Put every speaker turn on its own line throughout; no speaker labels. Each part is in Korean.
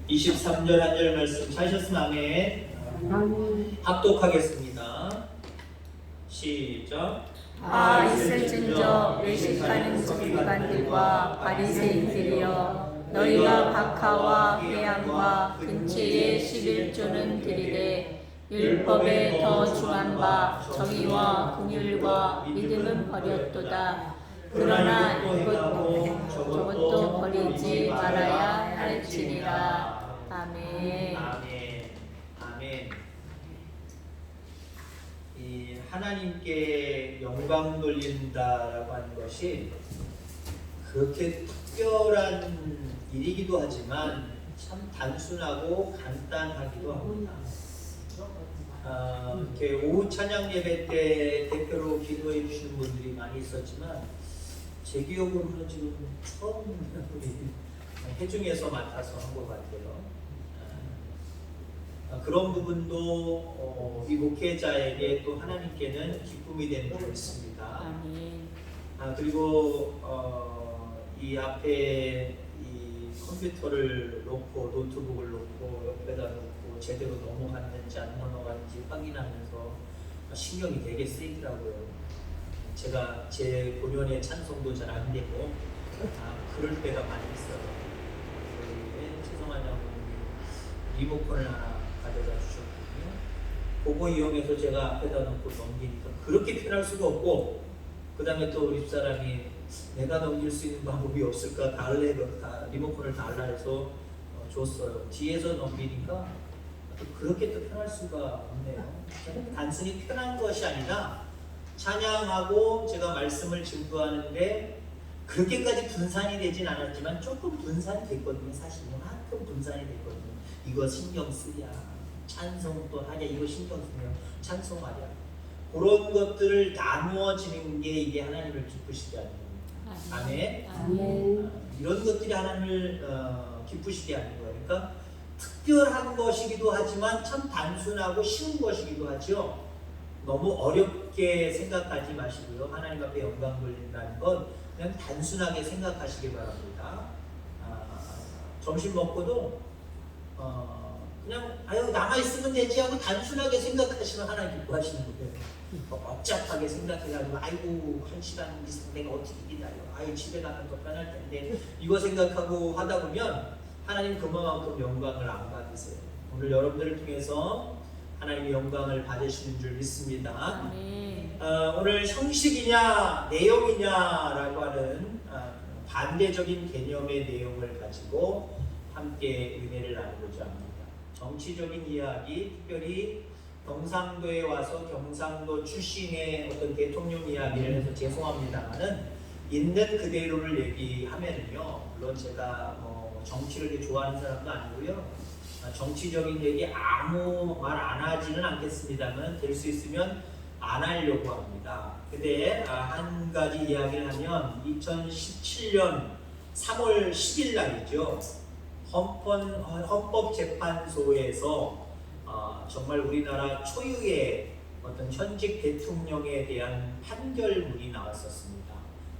23절 한 절 말씀 찾으셨으면 아멘. 합독하겠습니다. 시작.
있을진저 외식하는 서기관들과 바리새인들이여, 너희가 박하와 회양과 근체의 11조는 드리되 율법에 더 중한 바 정의와 긍휼과 믿음은 버렸도다. 그러나 저것도 버리지 말아야 할지니라. 아멘.
아멘. 아멘. 이 하나님께 영광 돌린다라고 하는 것이 그렇게 특별한 일이기도 하지만 참 단순하고 간단하기도 합니다. 이렇게 오후 찬양 예배 때 대표로 기도해 주시는 분들이 많이 있었지만 제 기억으로는 지금 처음 우리 해중에서 맡아서 한 것 같아요. 그런 부분도 이 목회자에게 또 하나님께는 기쁨이 되는 줄 믿습니다. 그리고 이 앞에 이 컴퓨터를 놓고 노트북을 놓고 옆에다 놓고 제대로 넘어갔는지 안 넘어갔는지 확인하면서 신경이 되게 쓰이더라고요. 제가 제 본연의 찬송도 잘 안 되고 그럴 때가 많이 있어요. 최성환 장로님이 리모컨을 하나 가져다 주셨거든요. 그거 이용해서 제가 앞에다 놓고 넘기니까 그렇게 편할 수가 없고, 그 다음에 또 우리 집사람이 내가 넘길 수 있는 방법이 없을까 리모컨을 달라 해서 줬어요. 뒤에서 넘기니까 그렇게 또 편할 수가 없네요. 단순히 편한 것이 아니라 찬양하고 제가 말씀을 증거하는데 그렇게까지 분산이 되진 않았지만 조금 분산이 됐거든요. 사실 이만큼 분산이 됐거든요. 이거 신경 쓰랴, 찬송 또 하랴, 이거 신경 쓰며 찬송하랴, 그런 것들을 나누어지는 게 이게 하나님을 기쁘시게 하는 겁니다. 아멘. 이런 것들이 하나님을 기쁘시게 하는 거예요. 그러니까 특별한 것이기도 하지만 참 단순하고 쉬운 것이기도 하죠. 너무 어렵게 생각하지 마시고요. 하나님 앞에 영광 돌린다는 건 그냥 단순하게 생각하시기 바랍니다. 점심 먹고도 그냥 남아있으면 되지 하고 단순하게 생각하시면 하나님 기뻐하시는 거예요. 복잡하게 생각해가지고 아이고 1시간 이상 내가 어떻게 기다려, 집에 가면 더 편할 텐데, 이거 생각하고 하다 보면 하나님 그만큼 영광을 안 받으세요. 오늘 여러분들을 통해서 하나님의 영광을 받으시는 줄 믿습니다. 오늘 형식이냐 내용이냐라고 하는 반대적인 개념의 내용을 가지고 함께 은혜를 나누고자 합니다. 정치적인 이야기, 특별히 경상도에 와서 경상도 출신의 어떤 대통령 이야기를 해서 죄송합니다만은 있는 그대로를 얘기하면요, 물론 제가 정치를 이렇게 좋아하는 사람도 아니고요, 정치적인 얘기 아무 말 안 하지는 않겠습니다만 될 수 있으면 안 하려고 합니다. 근데 한 가지 이야기를 하면 2017년 3월 10일 날이죠. 헌법재판소에서 정말 우리나라 초유의 어떤 현직 대통령에 대한 판결문이 나왔었습니다.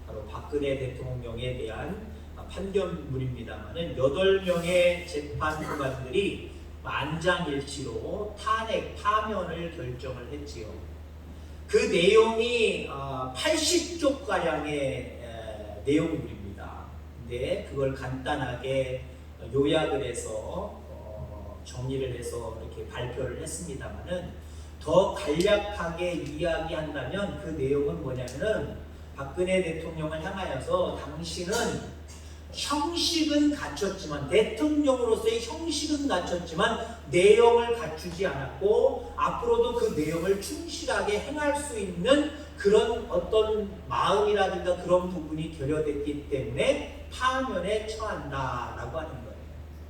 바로 박근혜 대통령에 대한 판결문입니다만은 8명의 재판관들이 만장일치로 탄핵, 파면을 결정을 했지요. 그 내용이 80쪽가량의 내용물입니다. 근데 그걸 간단하게 요약을 해서 정리를 해서 이렇게 발표를 했습니다만은 더 간략하게 이야기한다면 그 내용은 뭐냐면은 박근혜 대통령을 향하여서 당신은 형식은 갖췄지만, 대통령으로서의 형식은 갖췄지만 내용을 갖추지 않았고 앞으로도 그 내용을 충실하게 행할 수 있는 그런 어떤 마음이라든가 그런 부분이 결여됐기 때문에 파면에 처한다라고 하는 거예요.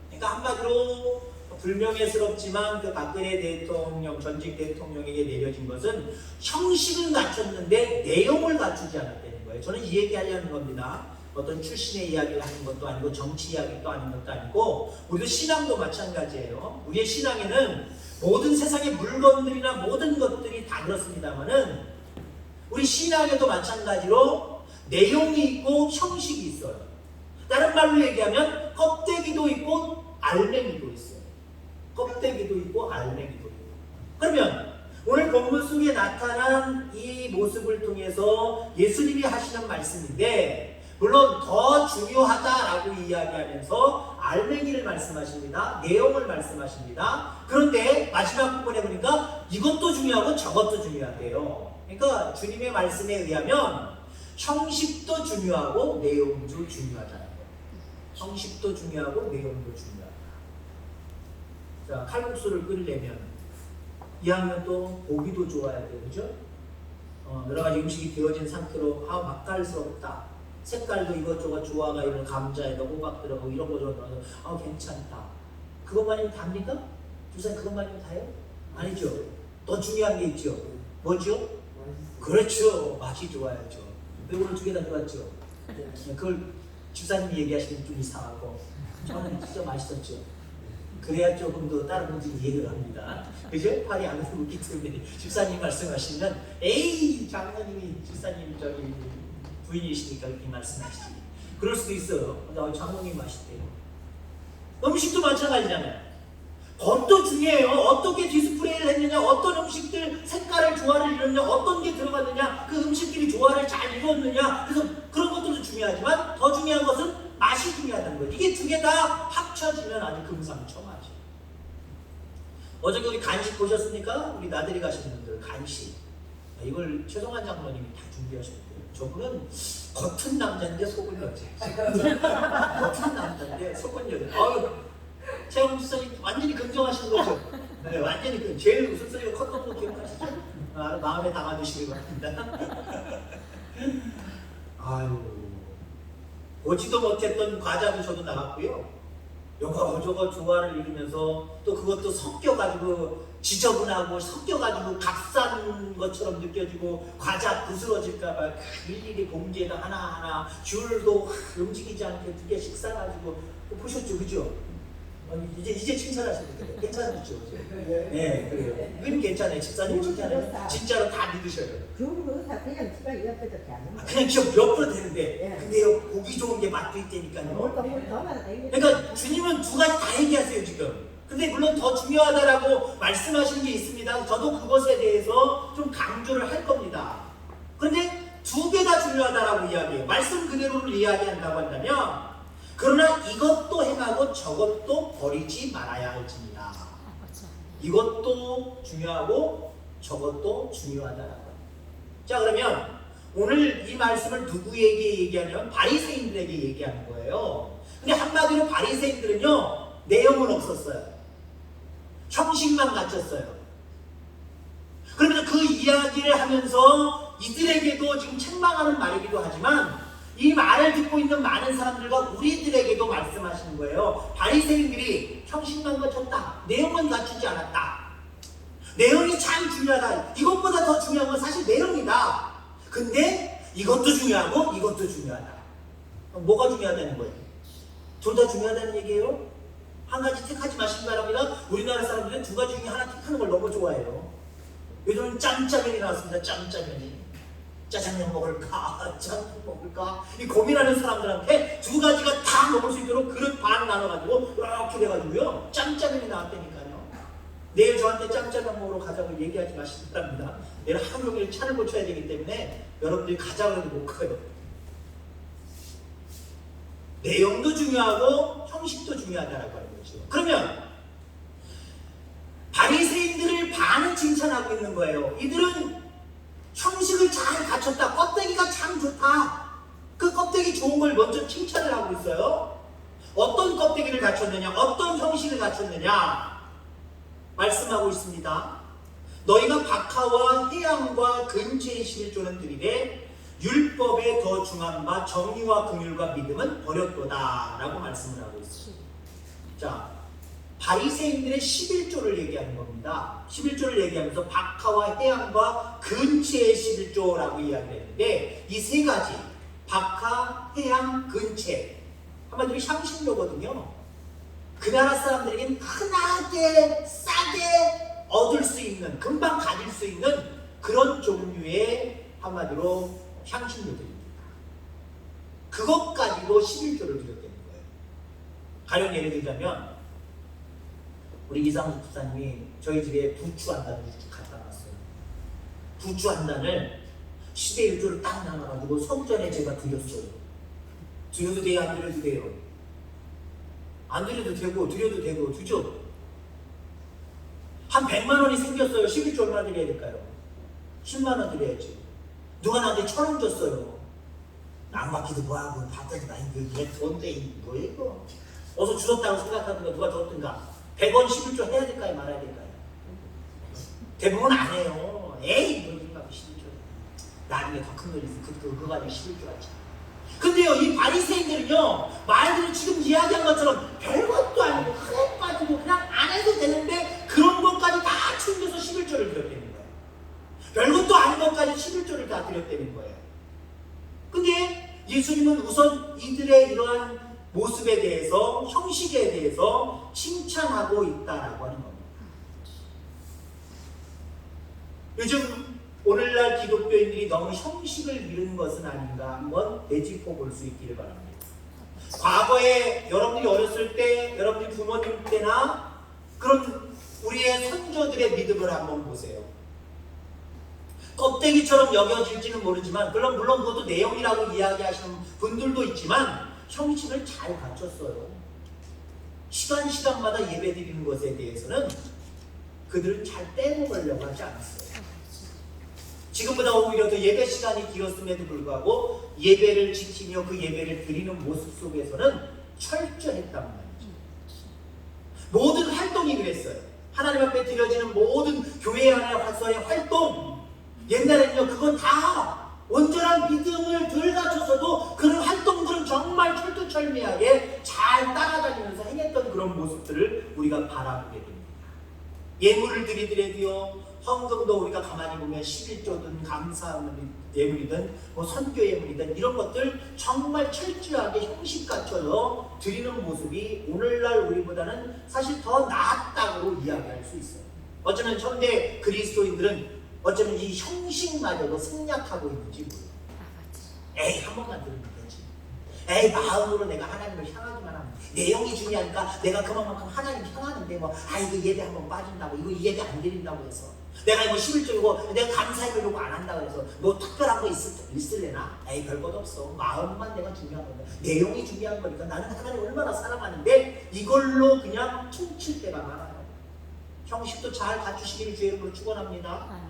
그러니까 한마디로 불명예스럽지만 그 박근혜 대통령, 전직 대통령에게 내려진 것은 형식은 갖췄는데 내용을 갖추지 않았다는 거예요. 저는 이 얘기하려는 겁니다. 어떤 출신의 이야기를 하는 것도 아니고 정치 이야기도 아닌 것도 아니고, 우리도 신앙도 마찬가지예요. 우리의 신앙에는 모든 세상의 물건들이나 모든 것들이 다 그렇습니다만은 우리 신앙에도 마찬가지로 내용이 있고 형식이 있어요. 다른 말로 얘기하면 껍데기도 있고 알맹이도 있어요. 껍데기도 있고 알맹이도 있고. 그러면 오늘 본문 속에 나타난 이 모습을 통해서 예수님이 하시는 말씀인데, 물론 더 중요하다라고 이야기하면서 알맹이를 말씀하십니다. 내용을 말씀하십니다. 그런데 마지막 부분에 보니까 이것도 중요하고 저것도 중요하대요. 그러니까 주님의 말씀에 의하면 형식도 중요하고 내용도 중요하다는 거예요. 형식도 중요하고 내용도 중요하다. 자, 칼국수를 끓이려면 이왕이면 또 고기도 좋아야 돼요. 그죠? 여러 가지 음식이 되어진 상태로 맛깔스럽다. 색깔도 이것저것 좋아가 이런 감자에다 호박 들어가고 이런 거 좋아서 괜찮다. 그것만이면 답니까? 주사님 그것만이면 다요? 아니죠. 더 중요한 게 있죠. 뭐죠? 그렇죠. 맛이 좋아야죠. 왜 오늘 두 개 다 들어왔죠? 그걸 주사님이 얘기하시면 좀 이상하고 저는 진짜 맛있었죠. 그래야 조금 더 다른 분들이 이해를 합니다. 그죠? 팔이 안 들어오기 때문에 집사님 말씀하시면 에이 장모님이 집사님 저기 부인이시니까 이렇게 말씀하시지. 그럴 수도 있어요. 장모님 맛있대요. 음식도 마찬가지잖아요. 그것도 중요해요. 어떻게 디스플레이를 했느냐, 어떤 음식들 색깔을 조화를 이뤘느냐, 어떤 게 들어갔느냐, 그 음식들이 조화를 잘 이뤘느냐. 그래서 그런 것들도 중요하지만 더 중요한 것은 맛이 중요하다는 거예요. 이게 두 개 다 합쳐지면 아주 금상첨화죠. 어저께 우리 간식 보셨습니까? 우리 나들이 가신 분들 간식. 이걸 최성환 장로님이 다 준비하셨대요. 저분은 겉은 남자인데 속은 여자예요. 겉은 남자인데 속은 여자. 최영훈 수사님 완전히 긍정하시는 거죠. 네, 완전히 제일 무슨 소리가 컸던 거 기억하시죠? 마음에 담아두시기 바랍니다. 아유, 보지도 못했던 과자도 저도 나갔고요. 저거 조화를 이루면서 또 그것도 섞여가지고 지저분하고 섞여가지고 값싼 것처럼 느껴지고 과자 부스러질까봐 일일이 봉지에다 하나하나 줄도 움직이지 않게 2개씩 싸가지고 보셨죠, 그죠? 이제 칭찬하시면 돼요. 괜찮으시죠? 네, 그래요. 그럼 괜찮아요. 집사님 칭찬해요. 진짜로 다 믿으셔요.
그냥 집에 옆에도 안
그냥 기억 몇 번 되는데, 근데요, 보기 좋은 게 맛도 있다니까요. 그러니까 주님은 두 가지 다 얘기하세요, 지금. 근데 물론 더 중요하다라고 말씀하시는 게 있습니다. 저도 그것에 대해서 좀 강조를 할 겁니다. 그런데 두 개 다 중요하다라고 이야기해요. 말씀 그대로를 이야기한다고 한다면, 그러나 이것도 행하고 저것도 버리지 말아야 할지니라. 이것도 중요하고 저것도 중요하다라고. 자, 그러면 오늘 이 말씀을 누구에게 얘기하냐면 바리새인들에게 얘기하는 거예요. 근데 한마디로 바리새인들은요, 내용은 없었어요. 형식만 갖췄어요. 그러면서 그 이야기를 하면서 이들에게도 지금 책망하는 말이기도 하지만 이 말을 듣고 있는 많은 사람들과 우리들에게도 말씀하시는 거예요. 바리새인들이 형식만 갖췄다. 내용은 갖추지 않았다. 내용이 참 중요하다. 이것보다 더 중요한 건 사실 내용이다. 근데 이것도 중요하고 이것도 중요하다. 뭐가 중요하다는 거예요? 둘 다 중요하다는 얘기예요? 한 가지 택하지 마시기 바랍니다. 우리나라 사람들은 두 가지 중에 하나 택하는 걸 너무 좋아해요. 요즘은 짬짜면이 나왔습니다. 짬짜면이. 짜장면 먹을까? 짬뽕 먹을까? 이 고민하는 사람들한테 두 가지가 다 먹을 수 있도록 그릇 반 나눠가지고 이렇게 돼가지고요. 짬짜면이 나왔다니까요. 내일 저한테 짬짜면 먹으러 가자고 얘기하지 마시기 바랍니다. 내일 하루 종일 차를 고쳐야 되기 때문에 여러분들이 가자고 해도 못 가요. 내용도 중요하고 형식도 중요하다라고 하는 거죠. 그러면 바리새인들을 반은 칭찬하고 있는 거예요. 이들은 형식을 잘 갖췄다. 껍데기가 참 좋다. 그 껍데기 좋은 걸 먼저 칭찬을 하고 있어요. 어떤 껍데기를 갖췄느냐, 어떤 형식을 갖췄느냐 말씀하고 있습니다. 너희가 박하와 해양과 근처에 11조는 들이되 율법에 더 중한 바 정의와 긍휼과 믿음은 버렸도다 라고 말씀을 하고 있습니다. 자, 바리새인들의 11조를 얘기하는 겁니다. 11조를 얘기하면서 박하와 해양과 근처의 11조라고 이야기를 했는데 이 세 가지 박하, 해양, 근처 한마디로 향신료거든요. 그 나라 사람들에게는 흔하게 싸게 얻을 수 있는, 금방 가질 수 있는 그런 종류의 한마디로 향신료들입니다. 그것까지도 11조를 드렸다는 거예요. 가령 예를 들자면 우리 이상수 집사님이 저희 집에 부추 한 단을 갖다 놨어요. 부추 한 단을 10의 1조를 딱 나눠가지고 성전에 제가 드렸어요. 드려도 돼요? 안 드려도 돼요? 안 드려도 되고 드려도 되고 드죠? 한 100만 원이 생겼어요. 11조 얼마 드려야 될까요? 10만 원 드려야지. 누가 나한테 1,000원 줬어요. 안 받기도 뭐하고 받더니 나 이거 돈데 뭐야 이거. 어서 주었다고 생각하든가 누가 줬든가 100원 11조 해야 될까요? 말아야 될까요? 대부분 안 해요. 에이 뭐 이거 11조 나중에 더 큰 돈이 있어. 그거 가지고 11조 하지. 근데요 이 바리새인들은요 말대로 지금 이야기한 것처럼 별것도 아니고 크게 빠지고 그냥 안 해도 되는데 그런 것까지 다 챙겨서 11조를 드렸다는 거예요. 별것도 아닌 것까지 11조를 다 드렸다는 거예요. 근데 예수님은 우선 이들의 이러한 모습에 대해서 형식에 대해서 칭찬하고 있다라고 하는 겁니다. 요즘 오늘날 기독교인들이 너무 형식을 미루는 것은 아닌가 한번 되짚어 볼 수 있기를 바랍니다. 과거에 여러분들이 어렸을 때, 여러분들이 부모님 때나 그런 우리의 선조들의 믿음을 한번 보세요. 껍데기처럼 여겨질지는 모르지만 물론 그것도 내용이라고 이야기하시는 분들도 있지만 형식을 잘 갖췄어요. 시간마다 예배드리는 것에 대해서는 그들은 잘 빼먹으려고 하지 않았어요. 지금보다 오히려 더 예배 시간이 길었음에도 불구하고 예배를 지키며 그 예배를 드리는 모습 속에서는 철저했단 말이죠. 모든 활동이 그랬어요. 하나님 앞에 드려지는 모든 교회 안에서의 활동, 옛날에는요 그건 다 온전한 믿음을 덜 갖춰서도 그런 활동들은 정말 철두철미하게 잘 따라다니면서 행했던 그런 모습들을 우리가 바라보게 됩니다. 예물을 드리더라도요 헌금도 우리가 가만히 보면 11조든 감사 예물이든 뭐 선교 예물이든 이런 것들 정말 철저하게 형식 갖춰서 드리는 모습이 오늘날 우리보다는 사실 더 낫다고 이야기할 수 있어요. 어쩌면 현대 그리스도인들은 어쩌면 이 형식마저도 생략하고 있는지 모르겠어요. 에이 한 번만 들으면 되지. 에이 마음으로 내가 하나님을 향하기만 하면 내용이 중요하니까 내가 그만큼 하나님 향하는데 뭐 이거 예배 한번 빠진다고 이거 예배 안 드린다고 해서 내가 이거 11조이고 내가 감사해도 요거 안 한다고 해서 뭐 특별한 거 있을래나? 에이 별것 없어. 마음만 내가 중요한 거야. 내용이 중요한 거니까 나는 하나님 얼마나 사랑하는데 이걸로 그냥 퉁칠 때가 많아요. 형식도 잘 갖추시기를 주의 이름으로 축원합니다.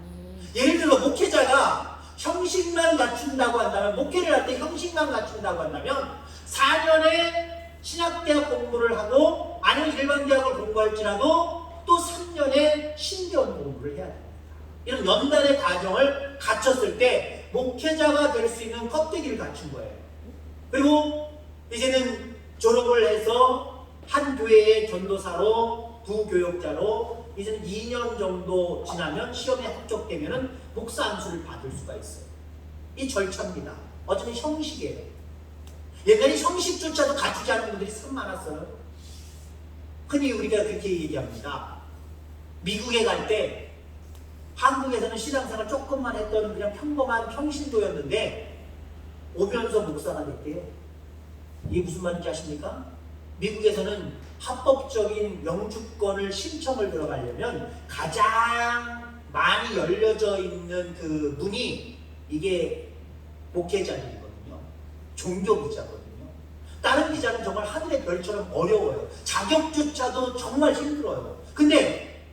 예를 들어 목회자가 형식만 갖춘다고 한다면 목회를 할 때 형식만 갖춘다고 한다면 4년에 신학대학 공부를 하고 아니면 일반 대학을 공부할지라도 또 3년에 신대원 공부를 해야 됩니다. 이런 연단의 과정을 갖췄을 때 목회자가 될 수 있는 껍데기를 갖춘 거예요. 그리고 이제는 졸업을 해서 한 교회의 전도사로 부교역자로 이제는 2년 정도 지나면 시험에 합격되면 목사 안수를 받을 수가 있어요. 이 절차입니다. 어쩌면 형식이에요. 옛날에 형식조차도 갖추지 않은 분들이 참 많았어요. 흔히 우리가 그렇게 얘기합니다. 미국에 갈 때 한국에서는 신앙생활 조금만 했던 그냥 평범한 평신도였는데 오면서 목사가 됐대요. 이게 무슨 말인지 아십니까? 미국에서는 합법적인 영주권을 신청을 들어가려면 가장 많이 열려져 있는 그 문이 이게 목회자들이거든요. 종교 비자거든요. 다른 비자는 정말 하늘의 별처럼 어려워요. 자격조차도 정말 힘들어요. 근데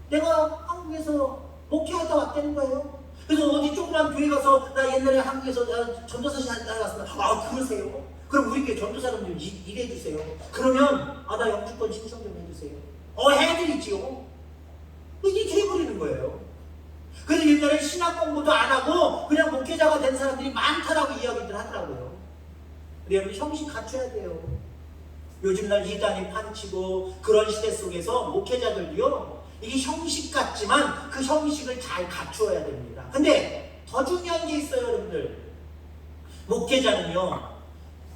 내가 한국에서 목회하다 왔다는 거예요. 그래서 어디 조그만 교회 가서 나 옛날에 한국에서 전도사실 따라갔습니다. 그러세요? 그럼 우리 교회 전도사님 좀 일해주세요. 그러면 나 영주권 신청 좀 해주세요. 해드리지요. 이게 돼버리는 거예요. 그래서 옛날에 신학 공부도 안 하고 그냥 목회자가 된 사람들이 많다라고 이야기들 하더라고요. 근데 여러분 형식 갖춰야 돼요. 요즘 날 이단이 판치고 그런 시대 속에서 목회자들도요 이게 형식 같지만 그 형식을 잘 갖추어야 됩니다. 근데 더 중요한 게 있어요, 여러분들. 목회자는요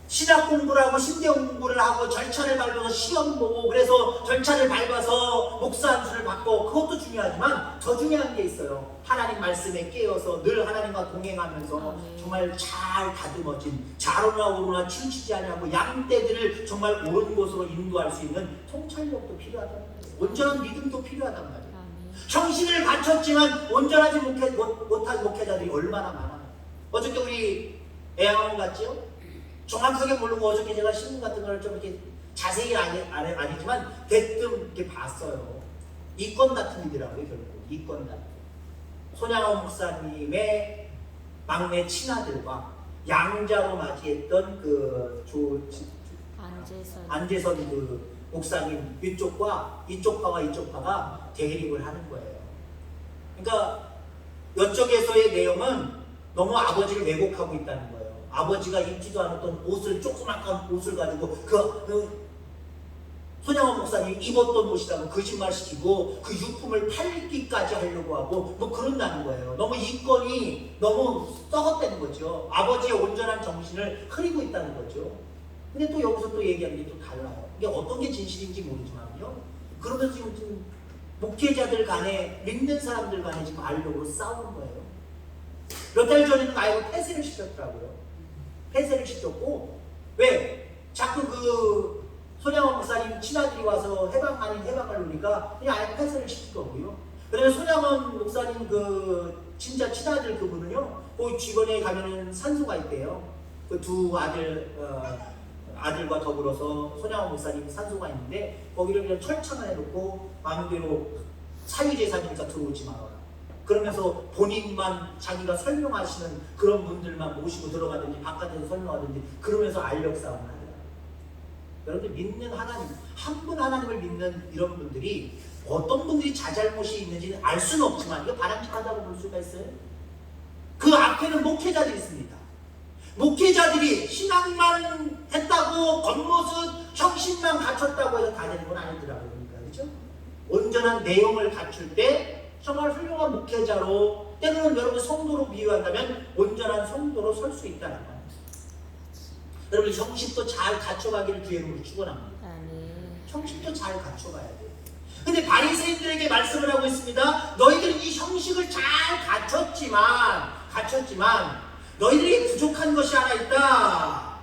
신학 공부를 하고 신경 공부를 하고 절차를 밟아서 시험 보고 그래서 절차를 밟아서 목사 안수를 받고 그것도 중요하지만 더 중요한 게 있어요. 하나님 말씀에 깨어서 늘 하나님과 동행하면서 정말 잘 다듬어진 좌로나 우로나 치우치지 않냐고 양떼들을 정말 옳은 곳으로 인도할 수 있는 통찰력도 필요하단 말이에요. 온전한 믿음도 필요하단 말이에요. 정신을 갖췄지만 온전하지 못한 목회자들이 얼마나 많아요. 어저께 우리 애양원 갔죠? 정확하게 모르고 어저께 제가 신문 같은 걸 좀 이렇게 자세히 아니지만 대뜸 이렇게 봤어요. 이권 다툼이더라고요. 결국 이권 다툼. 손양원 목사님의 막내 친아들과 양자로 맞이했던 그 안재선 그 목사님 이쪽과 이쪽파와 이쪽파가 대립을 하는 거예요. 그러니까 이쪽에서의 내용은 너무 아버지를 왜곡하고 있다는 거예요. 아버지가 입지도 않았던 옷을 조그맣게 옷을 가지고 그 손양원 목사님이 입었던 옷이라고 거짓말시키고 그 유품을 팔기까지 하려고 하고 뭐 그런다는 거예요. 너무 이권이 너무 썩었다는 거죠. 아버지의 온전한 정신을 흐리고 있다는 거죠. 근데 또 여기서 또 얘기하는 게 또 달라요. 이게 어떤 게 진실인지 모르지만요. 그러면서 지금 목회자들 간에 믿는 사람들 간에 지금 알력으로 싸우는 거예요. 몇 달 전에는 아이고 폐쇄를 시켰더라고요. 폐쇄를 시켰고 왜? 자꾸 그 손양원 목사님 친아들이 와서 해방 아닌 해방을 누니까 그냥 아예 폐쇄를 시킬 거고요. 그다음에 손양원 목사님 그 진짜 친아들 그분은요, 그 주변에 가면은 산소가 있대요. 그 두 아들과 더불어서 손양원 목사님 산소가 있는데 거기를 그냥 철창을 해놓고 마음대로 사유재산이니까 들어오지 말아라. 그러면서 본인만 자기가 설명하시는 그런 분들만 모시고 들어가든지 바깥에서 설명하든지 그러면서 알력 싸움을 하더라고요. 여러분들 믿는 하나님, 한 분 하나님을 믿는 이런 분들이 어떤 분들이 자잘못이 있는지는 알 수는 없지만 이거 바람직하다고 볼 수가 있어요. 그 앞에는 목회자들이 있습니다. 목회자들이 신앙만 했다고 겉모습 형식만 갖췄다고 해서 다 되는 건 아니더라고요. 그러니까 그렇죠? 온전한 내용을 갖출 때 정말 훌륭한 목회자로 때로는 여러분 성도로 비유한다면 온전한 성도로 설 수 있다는 거예요. 여러분 형식도 잘 갖춰가기를 주의로 축원합니다. 형식도 잘 갖춰가야 돼요. 근데 바리새인들에게 말씀을 하고 있습니다. 너희들은 이 형식을 잘 갖췄지만 너희들이 부족한 것이 하나 있다.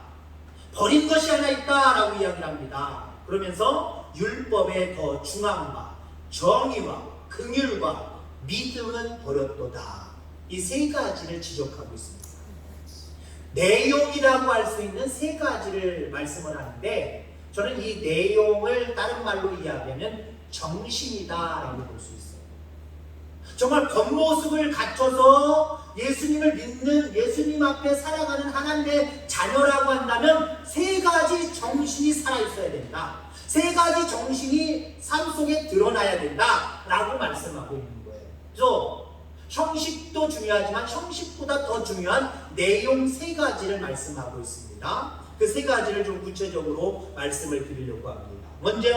버린 것이 하나 있다 라고 이야기를 합니다. 그러면서 율법의 더 중앙과 정의와 긍휼과 믿음은 버렸도다. 이 세 가지를 지적하고 있습니다. 내용이라고 할 수 있는 세 가지를 말씀을 하는데 저는 이 내용을 다른 말로 이야기하면 정신이다라고 볼 수 있어요. 정말 겉모습을 갖춰서 예수님을 믿는 예수님 앞에 살아가는 하나님의 자녀라고 한다면 세 가지 정신이 살아있어야 된다. 세 가지 정신이 삶 속에 드러나야 된다라고 말씀하고 있는 거예요. 그래서 형식도 중요하지만 형식보다 더 중요한 내용 세 가지를 말씀하고 있습니다. 그 세 가지를 좀 구체적으로 말씀을 드리려고 합니다. 먼저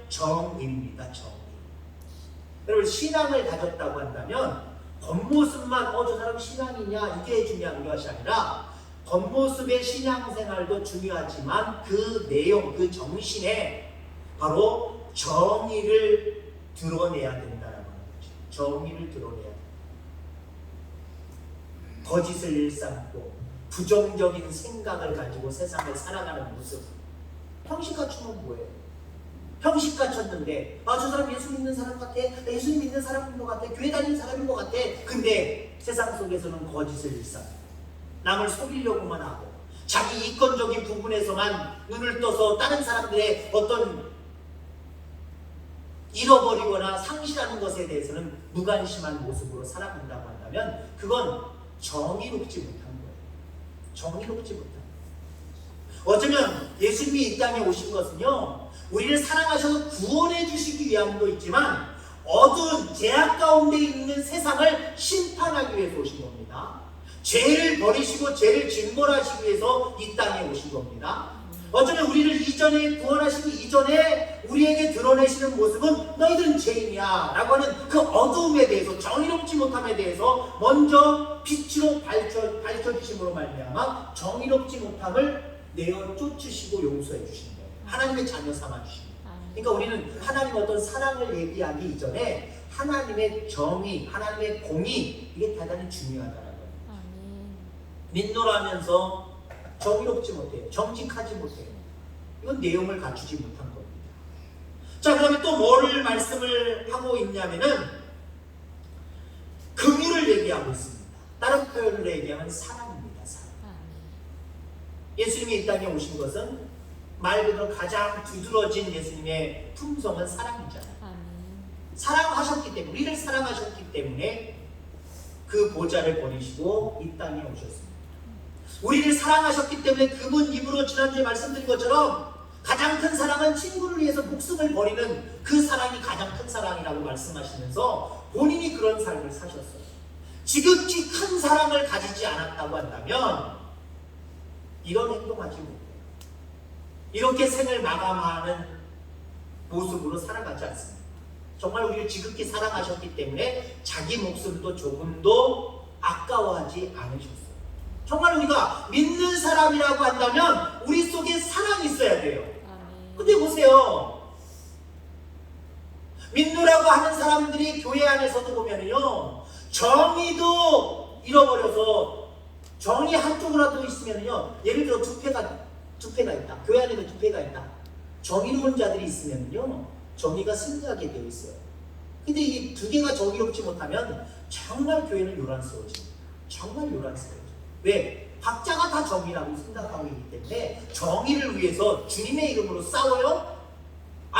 정의입니다. 정의. 여러분 신앙을 가졌다고 한다면 겉모습만 저 사람 신앙이냐 이게 중요한 것이 아니라 겉모습의 신앙생활도 중요하지만 그 내용, 그 정신에 바로 정의를 드러내야 된다는 거죠. 정의를 드러내야 된다. 거짓을 일삼고 부정적인 생각을 가지고 세상을 살아가는 모습. 형식 갖추면 뭐예요? 형식 갖췄는데 저 사람 예수 믿는 사람 같아, 예수님 믿는 사람인 것 같아, 교회 다니는 사람인 것 같아. 근데 세상 속에서는 거짓을 일삼고 남을 속이려고만 하고 자기 이권적인 부분에서만 눈을 떠서 다른 사람들의 어떤 잃어버리거나 상실하는 것에 대해서는 무관심한 모습으로 살아간다고 한다면 그건 정의롭지 못한 거예요. 정의롭지 못한 거예요. 어쩌면 예수님이 이 땅에 오신 것은요, 우리를 사랑하셔서 구원해 주시기 위함도 있지만 어두운 죄악 가운데 있는 세상을 심판하기 위해서 오신 겁니다. 죄를 버리시고 죄를 징벌하시기 위해서 이 땅에 오신 겁니다. 어쩌면 우리를 이전에 구원하시기 이전에 우리에게 드러내시는 모습은 너희들은 죄인이야 라고 하는 그 어두움에 대해서, 정의롭지 못함에 대해서 먼저 빛으로 밝혀주심으로 말미암아 정의롭지 못함을 내어 쫓으시고 용서해 주신 거예요. 하나님의 자녀 삼아 주신 거예요.
아멘.
그러니까 우리는 하나님 어떤 사랑을 얘기하기 이전에 하나님의 정의, 하나님의 공의, 이게 대단히 중요하다는 거예요.
아멘.
민노라면서 정의롭지 못해요. 정직하지 못해요. 이건 내용을 갖추지 못한 겁니다. 자, 그러면 또 뭐를 말씀을 하고 있냐면은 긍휼을 얘기하고 있습니다. 다른 표현으로 얘기하면 사랑입니다. 사랑.
아멘.
예수님이 이 땅에 오신 것은 말 그대로 가장 두드러진 예수님의 품성은 사랑이잖아요.
아멘.
사랑하셨기 때문에, 우리를 사랑하셨기 때문에 그 보좌를 버리시고 이 땅에 오셨습니다. 우리를 사랑하셨기 때문에 그분 입으로 지난주에 말씀드린 것처럼 가장 큰 사랑은 친구를 위해서 목숨을 버리는 그 사랑이 가장 큰 사랑이라고 말씀하시면서 본인이 그런 삶을 사셨어요. 지극히 큰 사랑을 가지지 않았다고 한다면 이런 행동하지 못해요. 이렇게 생을 마감하는 모습으로 살아가지 않습니다. 정말 우리를 지극히 사랑하셨기 때문에 자기 목숨도 조금도 아까워하지 않으셨어요. 정말 우리가 믿는 사람이라고 한다면 우리 속에 사랑이 있어야 돼요.
아멘.
근데 보세요. 믿노라고 하는 사람들이 교회 안에서도 보면요, 정의도 잃어버려서 정의 한쪽으로라도 있으면요, 예를 들어 두 패가 있다. 교회 안에도 두 패가 있다. 정의로운 자들이 있으면요, 정의가 승리하게 되어 있어요. 근데 이 두 개가 정의롭지 못하면 정말 교회는 요란스러워집니다. 정말 요란스러워요. 왜? 각자가 다 정의라고 생각하고 있기 때문에 정의를 위해서 주님의 이름으로 싸워요?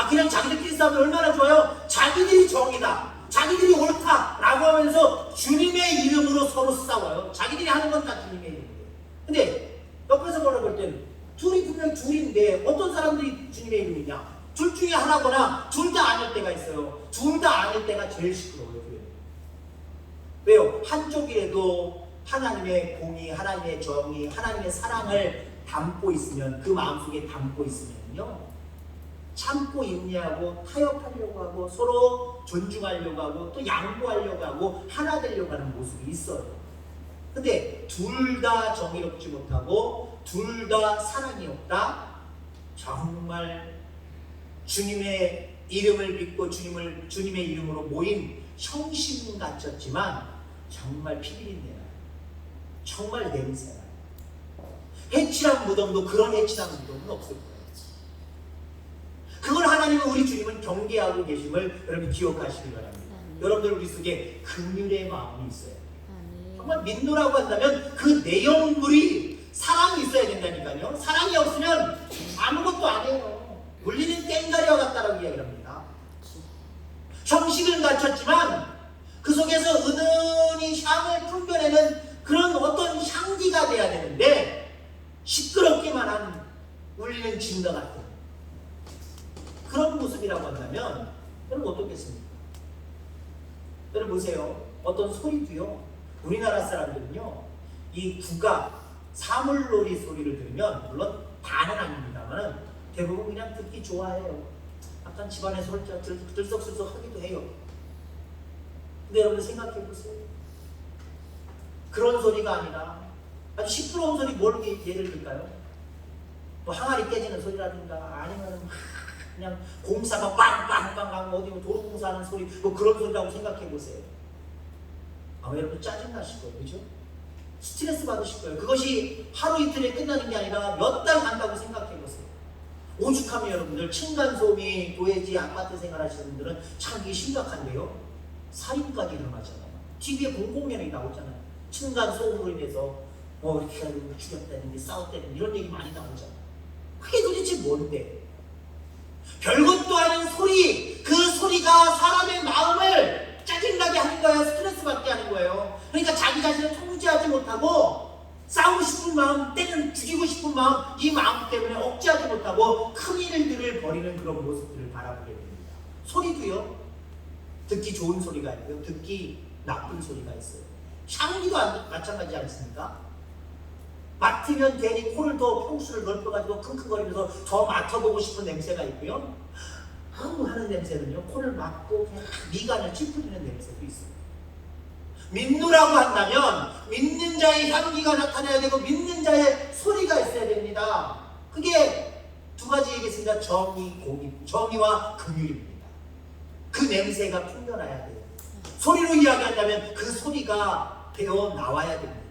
그냥 자기들끼리 싸우면 얼마나 좋아요? 자기들이 정의다, 자기들이 옳다 라고 하면서 주님의 이름으로 서로 싸워요. 자기들이 하는 건 다 주님의 이름이에요. 근데 옆에서 보라볼 때는 둘이 분명 둘인데 어떤 사람들이 주님의 이름이냐? 둘 중에 하나거나 둘 다 아닐 때가 있어요. 둘 다 아닐 때가 제일 시끄러워요. 왜요? 한쪽이라도 하나님의 공의, 하나님의 정의, 하나님의 사랑을 담고 있으면, 그 마음속에 담고 있으면요, 참고 인내하고 타협하려고 하고 서로 존중하려고 하고 또 양보하려고 하고 하나 되려고 하는 모습이 있어요. 근데 둘 다 정의롭지 못하고 둘 다 사랑이 없다? 정말 주님의 이름을 믿고 주님의 이름으로 모인 형식은 갖췄지만 정말 피비린내나, 정말 냄새나. 해칠한 무덤도 그런 해칠한 무덤은 없을 거예요. 그걸 하나님은, 우리 주님은 경계하고 계심을 여러분 기억하시기 바랍니다. 여러분들 우리 속에 긍휼의 마음이 있어요. 정말 믿노라고 한다면 그 내용물이 사랑이 있어야 된다니까요. 사랑이 없으면 아무것도 안 해요. 물리는 땡가리와 같다라고 이야기를 합니다. 형식을 갖췄지만 그 속에서 은은히 향을 풍겨내는 그런 어떤 향기가 돼야 되는데 시끄럽기만 한 울리는 진가 같은 그런 모습이라고 한다면 여러분 어떻겠습니까? 여러분 보세요. 어떤 소리도요, 우리나라 사람들은요, 이 국악, 사물놀이 소리를 들으면, 물론 다는 아닙니다만 대부분 그냥 듣기 좋아해요. 약간 집안에서 홀짝 들썩들썩 하기도 해요. 근데 여러분 생각해 보세요. 그런 소리가 아니라 아주 시끄러운 소리, 뭘 예를 들까요? 뭐 항아리 깨지는 소리라든가 아니면 그냥 공사가 빵빵빵빵 어디 도로공사하는 소리, 뭐 그런 소리라고 생각해 보세요. 여러분 짜증 나실 거예요, 그죠? 스트레스 받으실 거예요. 그것이 하루 이틀에 끝나는 게 아니라 몇 달 간다고 생각해 보세요. 오죽하면 여러분들 층간소음이 도해지 아파트 생활하시는 분들은 참 이게 심각한데요. 살인까지 일어나잖아요. TV에 공공연히 나오잖아요. 층간소음으로 인해서 이렇게 죽였다든지 싸웠다든지 이런 얘기 많이 나오잖아요. 그게 도대체 뭔데? 별것도 아닌 소리, 그 소리가 사람의 마음을 짜증나게 하는 거예요. 스트레스 받게 하는 거예요. 그러니까 자기 자신을 통제하지 못하고 싸우고 싶은 마음, 때는 죽이고 싶은 마음, 이 마음 때문에 억제하지 못하고 큰 일들을 벌이는 그런 모습들을 바라보게 됩니다. 소리도요, 듣기 좋은 소리가 있고요, 듣기 나쁜 소리가 있어요. 향기도 마찬가지지 않습니까? 맡으면 괜히 코를 더 평수를 넓혀가지고 킁킁거리면서 더 맡아보고 싶은 냄새가 있고요, 하는 냄새는요, 코를 막고 그냥 미간을 찌푸리는 냄새도 있어요. 믿노라고 한다면 믿는 자의 향기가 나타나야 되고 믿는 자의 소리가 있어야 됩니다.
그게 두 가지 얘기했습니다. 정의, 공의, 정의와 긍휼입니다. 그 냄새가 풍겨나야 돼요. 소리로 이야기한다면 그 소리가 배어 나와야 됩니다.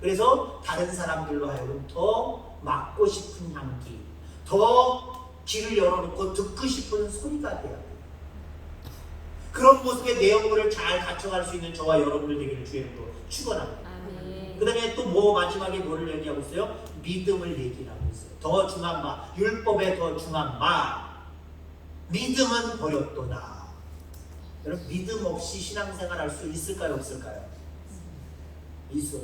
그래서 다른 사람들로 하여금 더 맡고 싶은 향기, 더 귀를 열어놓고 듣고 싶은 소리가 돼야 돼요. 그런 모습의 내용물을 잘 갖춰갈 수 있는 저와 여러분들 되기를 주의 이름으로 축원합니다.
아멘.
그 다음에 또 뭐 마지막에 뭐를 얘기하고 있어요? 믿음을 얘기하고 있어요. 더 중한 바, 율법에 더 중한 바, 믿음은 버렸도다. 여러분 믿음 없이 신앙생활 할 수 있을까요? 없을까요? 있어요.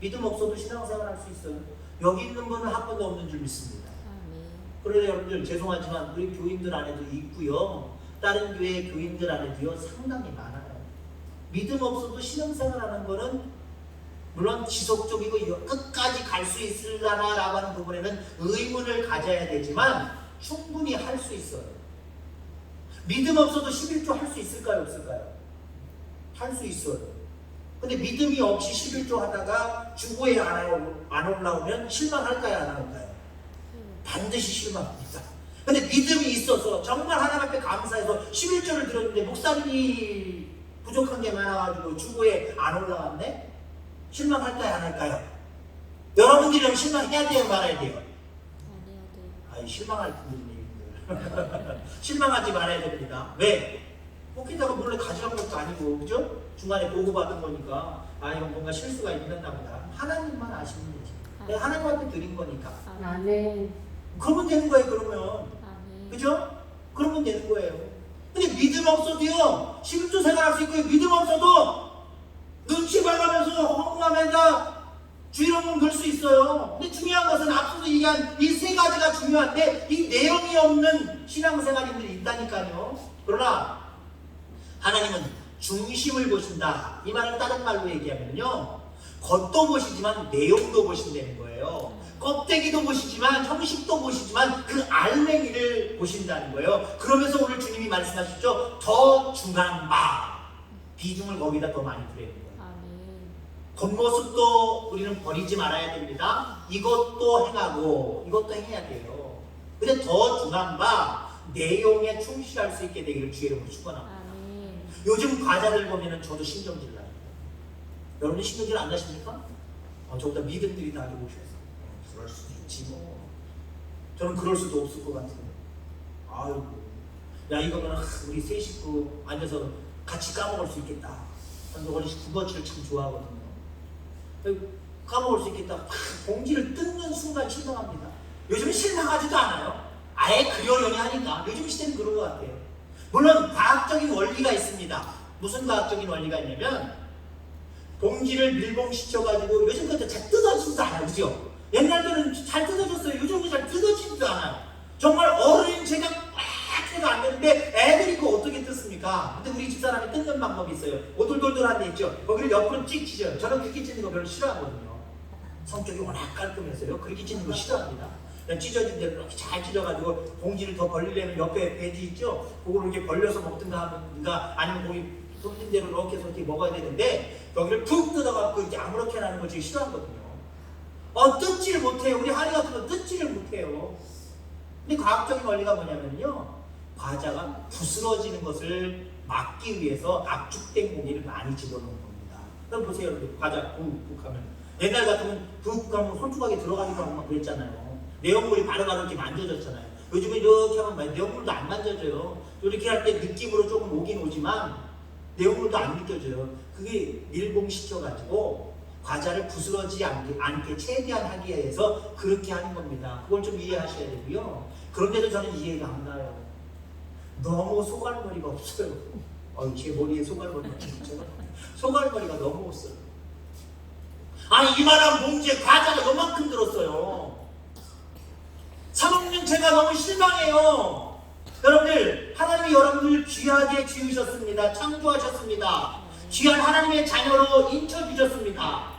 믿음 없어도 신앙생활 할 수 있어요. 여기 있는 분은 한 번도 없는 줄 믿습니다.
아멘.
그런데 여러분들 죄송하지만 우리 교인들 안에도 있고요. 다른 교회 교인들 안에도요 상당히 많아요. 믿음 없어도 신앙생활 하는 거는 물론 지속적이고 끝까지 갈 수 있을라나라고 하는 부분에는 의문을 가져야 되지만 충분히 할 수 있어요. 믿음 없어도 11조 할 수 있을까요? 없을까요? 할 수 있어요. 근데 믿음이 없이 11조 하다가 주보에 안 올라오면 실망할까요? 안 할까요? 반드시 실망합니다. 근데 믿음이 있어서 정말 하나님 앞에 감사해서 11조를 드렸는데 목사님이 부족한 게 많아가지고 주보에 안 올라왔네? 실망할까요? 안 할까요? 여러분들이랑 실망해야 돼요? 말아야 돼요?
안 해야 돼요.
아이 실망할 분들이 실망하지 말아야 됩니다. 왜? 거기다가 몰래 가져간 것도 아니고 그죠? 중간에 보고받은 거니까 아 이건 뭔가 실수가 있었나 보다. 하나님만 아시는 거지. 내가 하나님한테 드린 거니까.
아멘.
그러면 되는 거예요. 그러면
아멘.
그죠? 그러면 되는 거예요. 근데 믿음 없어도요 11조 생활할 수 있고요. 믿음 없어도 눈치 봐가면서 헌금하면서 주일원금 넣을 수 있어요. 근데 중요한 것은 앞서서 얘기한 이 세 가지가 중요한데 이 내용이 없는 신앙생활인들이 있다니까요. 그러나 하나님은 중심을 보신다. 이 말을 다른 말로 얘기하면요 겉도 보시지만 내용도 보신다는 거예요. 껍데기도 보시지만 형식도 보시지만 그 알맹이를 보신다는 거예요. 그러면서 오늘 주님이 말씀하셨죠. 더 중한 바 비중을 거기다 더 많이 두는 거예요.
아멘.
겉모습도 우리는 버리지 말아야 됩니다. 이것도 행하고 이것도 해야 돼요. 근데 더 중한 바 내용에 충실할 수 있게 되기를 주의 이름으로 축원합니다.
아멘.
요즘 과자들 보면은 저도 신경질 나요. 여러분 신경질 안 나십니까? 저보다 믿음들이 나게 오셔서 그럴 수도 있지 뭐. 저는 그럴 수도 없을 것 같은데. 아이고, 야 이거는 우리 세 식구 앉아서 같이 까먹을 수 있겠다. 저는 원래 군것질을 참 좋아하거든요. 까먹을 수 있겠다. 봉지를 뜯는 순간 실망합니다. 요즘은 실망하지도 않아요. 아예 그러려니 하니까. 요즘 시대는 그런 것 같아요. 물론 과학적인 원리가 있습니다. 무슨 과학적인 원리가 있냐면 봉지를 밀봉시켜가지고 요즘 것도 잘 뜯어지지도 않아요. 그죠? 옛날 때는 잘 뜯어졌어요. 요즘은 잘 뜯어지지도 않아요. 정말 어른 제가 막 해도 안 되는데 애들이 그거 어떻게 뜯습니까? 근데 우리 집사람이 뜯는 방법이 있어요. 오돌돌돌한 데 있죠? 거기를 옆으로 찍 찢어요. 저는 그렇게 찢는 거 별로 싫어하거든요. 성격이 워낙 깔끔해서요. 그렇게 찢는 거 싫어합니다. 그냥 찢어진 대로 이렇게 잘 찢어가지고 봉지를 더 벌리려면 옆에 배지 있죠? 그거를 이렇게 벌려서 먹든가 하든가 아니면 거기 손진 대로 이렇게 해서 이렇게 먹어야 되는데 여기를 푹 뜯어갖고 이렇게 아무렇게나 하는 걸 제가 싫어하거든요. 뜯지를 못해요. 우리 하리 같은 거 뜯지를 못해요. 근데 과학적인 원리가 뭐냐면요. 과자가 부스러지는 것을 막기 위해서 압축된 고기를 많이 집어넣는 겁니다. 그럼 보세요. 여러분. 과자 푹 하면. 옛날 같으면 푹 하면 손주각에 들어가기도 하고 막 그랬잖아요. 내용물이 바로바로 이렇게 만져졌잖아요. 요즘은 이렇게 하면 내용물도 안 만져져요. 이렇게 할 때 느낌으로 조금 오긴 오지만 내용물도 안 느껴져요. 그게 밀봉시켜가지고 과자를 부스러지지 않게 최대한 하기 위해서 그렇게 하는 겁니다. 그걸 좀 이해하셔야 되고요. 그런데도 저는 이해가 안 가요. 너무 소갈머리가 없어요. 제 머리에 소갈머리가 있죠. 소갈머리가 너무 없어요. 아니 이만한 봉지에 과자가 요만큼 들었어요. 사모님 제가 너무 실망해요. 여러분들 하나님이 여러분들 귀하게 지으셨습니다. 창조하셨습니다. 귀한 하나님의 자녀로 인쳐주셨습니다.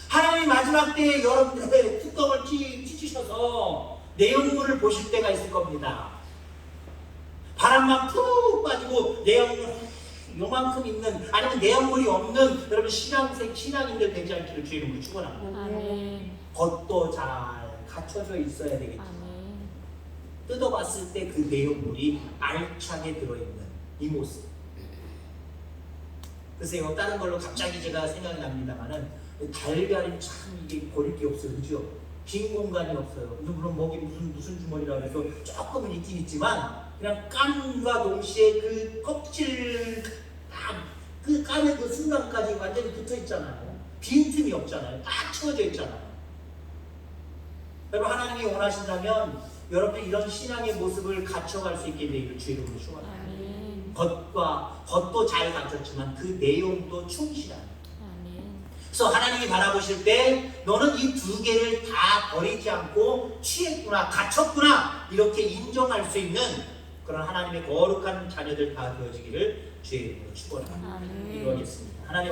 하나님이 마지막 때에 여러분들의 뚜껑을 찢으셔서 내용물을 보실 때가 있을 겁니다. 바람만 푹 빠지고 내용물 요만큼 있는 아니면 내용물이 없는 여러분 신앙인들 되지 않기를 주의 이름으로 축원합니다.
아멘.
겉도 잘 갖춰져 있어야 되겠지.
아멘.
뜯어봤을 때 그 내용물이 알차게 들어있는 이 모습. 글쎄요, 다른 걸로 갑자기 제가 생각이 납니다만은 달걀이 참 이게 버릴 게 없어요, 그죠? 빈 공간이 없어요. 물론 먹이 무슨 주머니라 해서 조금은 있긴 있지만 그냥 깐과 동시에 그 껍질 그 까는 그 순간까지 완전히 붙어 있잖아요. 빈틈이 없잖아요. 딱 채워져 있잖아요. 여러분, 하나님이 원하신다면 여러분이 이런 신앙의 모습을 갖춰갈 수 있게 되기를 주의 이름으로 축원합니다.
아멘.
겉도 잘 갖췄지만 그 내용도 충실한.
아멘.
그래서 하나님이 바라보실 때 너는 이 두 개를 다 버리지 않고 취했구나, 갖췄구나 이렇게 인정할 수 있는 그런 하나님의 거룩한 자녀들 다 되어지기를 주의 이름으로 축원합니다.
아멘.
이루어졌습니다. 하나님